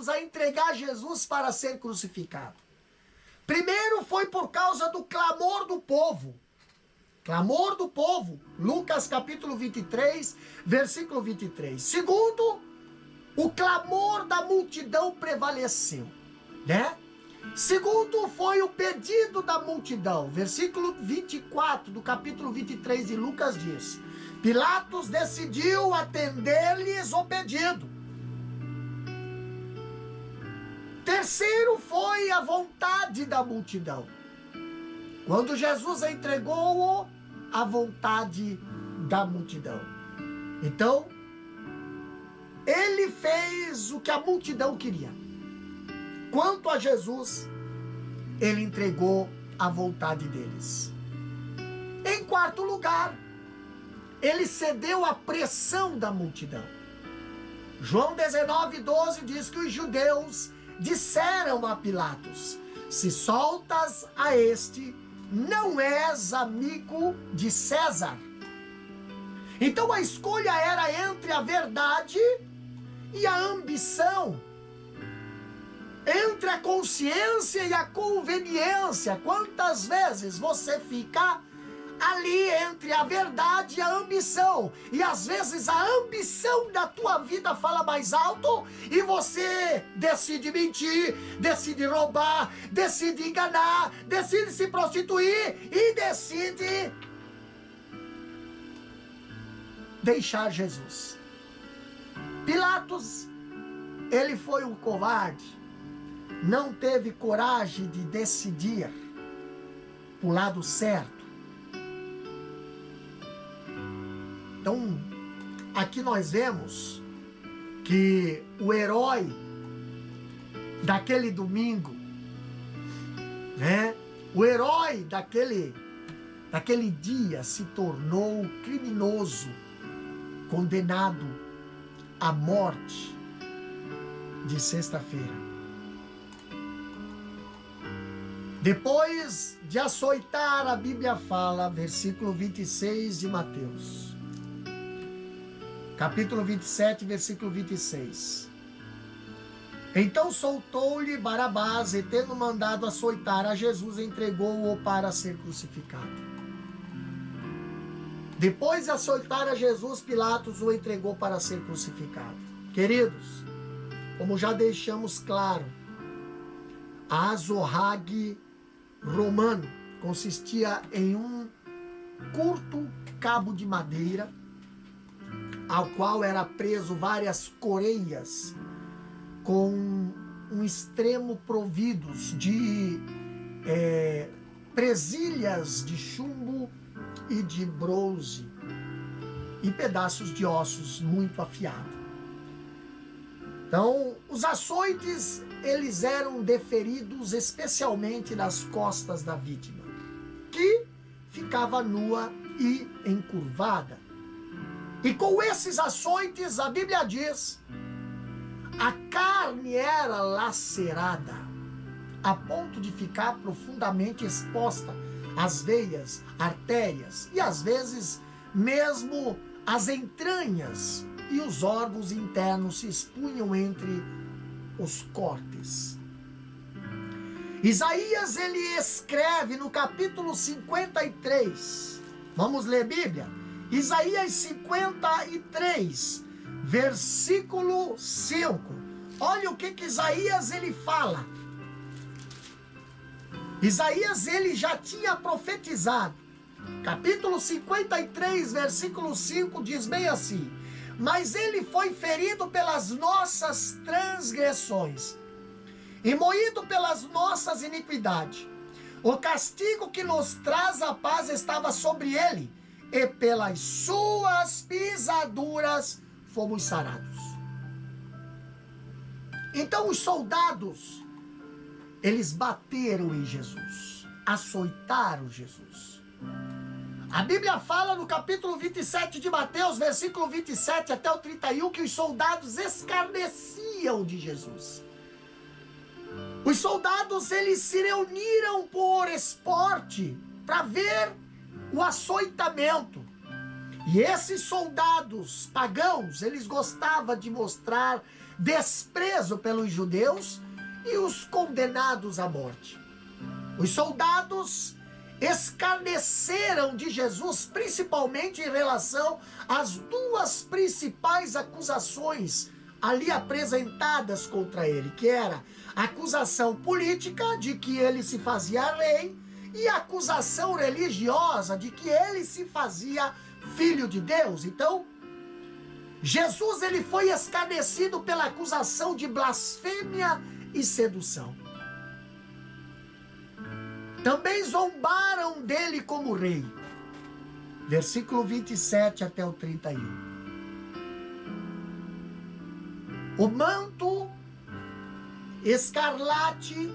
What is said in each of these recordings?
Pilatos a entregar Jesus para ser crucificado? Primeiro foi por causa do clamor do povo. Clamor do povo. Lucas capítulo 23, versículo 23. Segundo, o clamor da multidão prevaleceu, né? Segundo, foi o pedido da multidão. Versículo 24 do capítulo 23 de Lucas diz: Pilatos decidiu atender-lhes o pedido. Terceiro foi a vontade da multidão. Quando Jesus entregou-o à vontade da multidão. Então, ele fez o que a multidão queria. Quanto a Jesus, ele entregou a vontade deles. Em quarto lugar, ele cedeu à pressão da multidão. João 19:12 diz que os judeus disseram a Pilatos: se soltas a este, não és amigo de César. Então a escolha era entre a verdade e a ambição, entre a consciência e a conveniência. Quantas vezes você fica ali entre a verdade e a ambição, e às vezes a ambição da tua vida fala mais alto e você decide mentir, decide roubar, decide enganar, decide se prostituir e decide deixar Jesus. Pilatos, ele foi um covarde, não teve coragem de decidir o lado certo. Então, aqui nós vemos que o herói daquele domingo, né? O herói daquele dia se tornou criminoso, condenado à morte de sexta-feira. Depois de açoitar, a Bíblia fala, versículo 26 de Mateus. Capítulo 27, versículo 26. Então soltou-lhe Barabás, e tendo mandado açoitar a Jesus, entregou-o para ser crucificado. Depois de açoitar a Jesus, Pilatos o entregou para ser crucificado. Queridos, como já deixamos claro, a azorrague romano consistia em um curto cabo de madeira, ao qual era preso várias coreias com um extremo providos de presilhas de chumbo e de bronze e pedaços de ossos muito afiados. Então, os açoites, eles eram deferidos especialmente nas costas da vítima, que ficava nua e encurvada. E com esses açoites, a Bíblia diz, a carne era lacerada, a ponto de ficar profundamente exposta às veias, artérias e às vezes mesmo as entranhas, e os órgãos internos se expunham entre os cortes. Isaías, ele escreve no capítulo 53, vamos ler Bíblia? Isaías 53, versículo 5. Olha o que Isaías ele fala. Isaías, ele já tinha profetizado. Capítulo 53, versículo 5 diz bem assim: mas ele foi ferido pelas nossas transgressões e moído pelas nossas iniquidades. O castigo que nos traz a paz estava sobre ele, e pelas suas pisaduras fomos sarados. Então os soldados, eles bateram em Jesus, açoitaram Jesus. A Bíblia fala no capítulo 27 de Mateus, versículo 27 até o 31, que os soldados escarneciam de Jesus. Os soldados, eles se reuniram por esporte para ver o açoitamento. E esses soldados pagãos, eles gostavam de mostrar desprezo pelos judeus e os condenados à morte. Os soldados escarneceram de Jesus, principalmente em relação às duas principais acusações ali apresentadas contra ele, que era a acusação política de que ele se fazia rei e a acusação religiosa de que ele se fazia filho de Deus. Então, Jesus ele foi escarnecido pela acusação de blasfêmia e sedução. Também zombaram dele como rei. Versículo 27 até o 31. O manto escarlate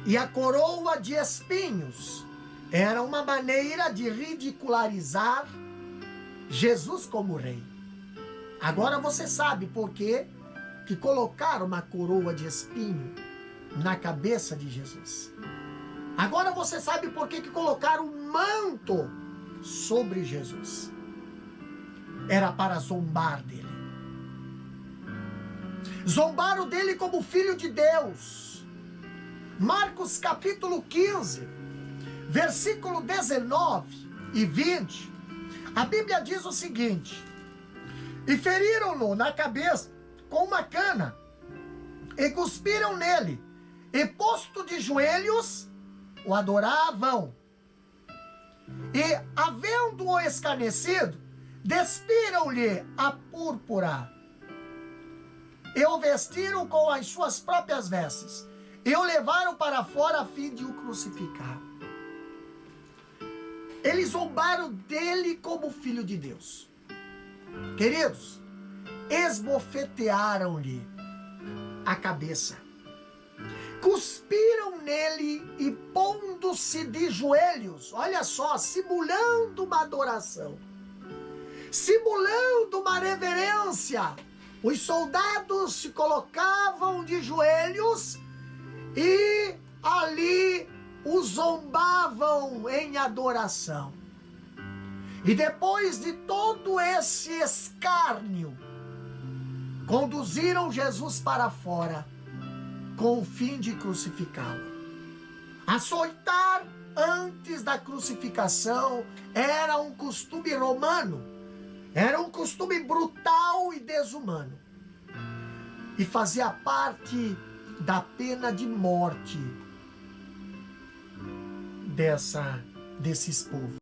e a coroa de espinhos era uma maneira de ridicularizar Jesus como rei. Agora você sabe por que colocaram uma coroa de espinho na cabeça de Jesus. Agora você sabe por que colocaram um manto sobre Jesus. Era para zombar dele. Zombaram dele como filho de Deus. Marcos capítulo 15, versículo 19 e 20, a Bíblia diz o seguinte: e feriram-no na cabeça com uma cana, e cuspiram nele, e posto de joelhos, o adoravam. E, havendo-o escarnecido, despiram-lhe a púrpura, e o vestiram com as suas próprias vestes, e o levaram para fora a fim de o crucificar. Eles zombaram dele como filho de Deus. Queridos, esbofetearam-lhe a cabeça, cuspiram nele e pondo-se de joelhos, olha só, simulando uma adoração, simulando uma reverência, os soldados se colocavam de joelhos e ali o zombavam em adoração. E depois de todo esse escárnio, conduziram Jesus para fora com o fim de crucificá-lo. Açoitar antes da crucificação era um costume romano, era um costume brutal e desumano, e fazia parte da pena de morte desses povos.